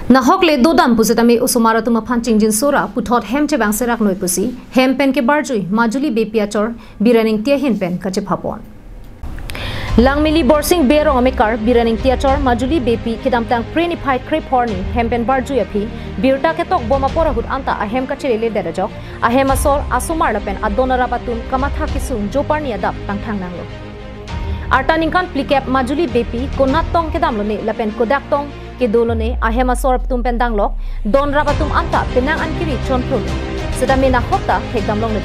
Nahok le do dam pusi tami usumara tuma phancing jin sora puthot hem che bang serak noi pusi hem pen ke barjui Majuli Beypi achor Biren Ingti hin pen ka che phapon Langmili borsing berong amekar Biren Ingti achor Majuli Beypi kidam tang prenified crepe horny hem pen barjui api birta ke tok boma porahut anta ahem ka chelele derajok ahem asor asumar lapen adonara batun kamatha kisung joparni adap tang thang nanglo Artaning kan plikep Majuli Beypi konat tong kedam lo ne lapen kodak tong ke dolone ahem asor tum pendang lok don rabatum anta penang an kiri chon phun sedami na hokta hekdam long le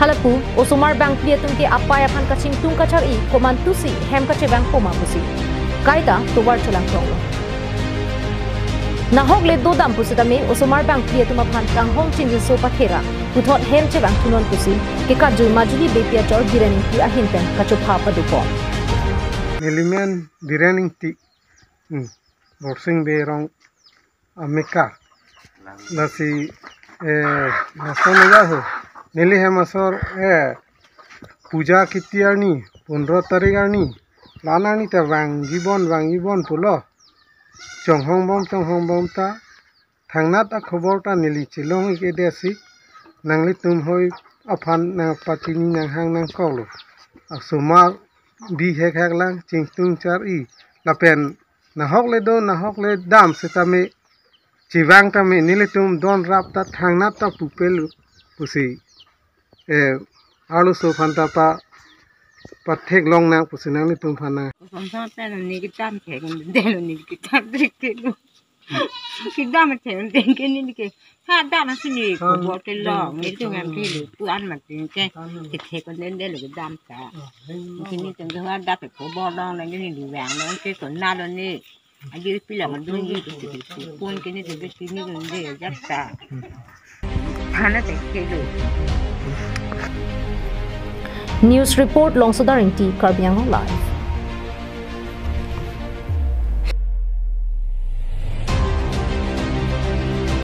halapu osumar bang pliatum ke apaya phan ka ching tung ka char i koman tusi hem ka che bang poma pusi kaida tuwar cholang tong na hok le do dam pusi tami osumar bang pliatum phan kang hong chin so pathera puthot hem che bang tunon pusi ke ka jui Majuli Beypi achor Biren Ingti ahin pen ka chu pha padu ko Nelimen Biren Ingti borsing berong amekar nasi nasonega ho neli hemasor puja kitiarni 15 tarigani lanani ta wangibon pulo chonghong bom ta thangnat a khobor ta neli chilong ke desi nangli tum hoi aphan na patini nang hang nang kolo asumar bi hek lang chingtung char I lapen nahok le dam setame chivang tame nilitum don rap ta thangna ta pupel pusi alu so phanta pa thek long na pusi nang litum phana somsa pen ni ki tam thek den ni ki tam thek ki dam thek den ke ni ke ha dam na sini ko bo ke long ni tu ngam ki lu tu an ma tin ke thek ko den le dam ta ki ni tung ha da pe ko bo long na ni lu wang na ke ko na lo ni aji pila ma dun ji ki pon ke ni de be ni de ja ta thana te ke lu News report long Biren Ingti Karbiang live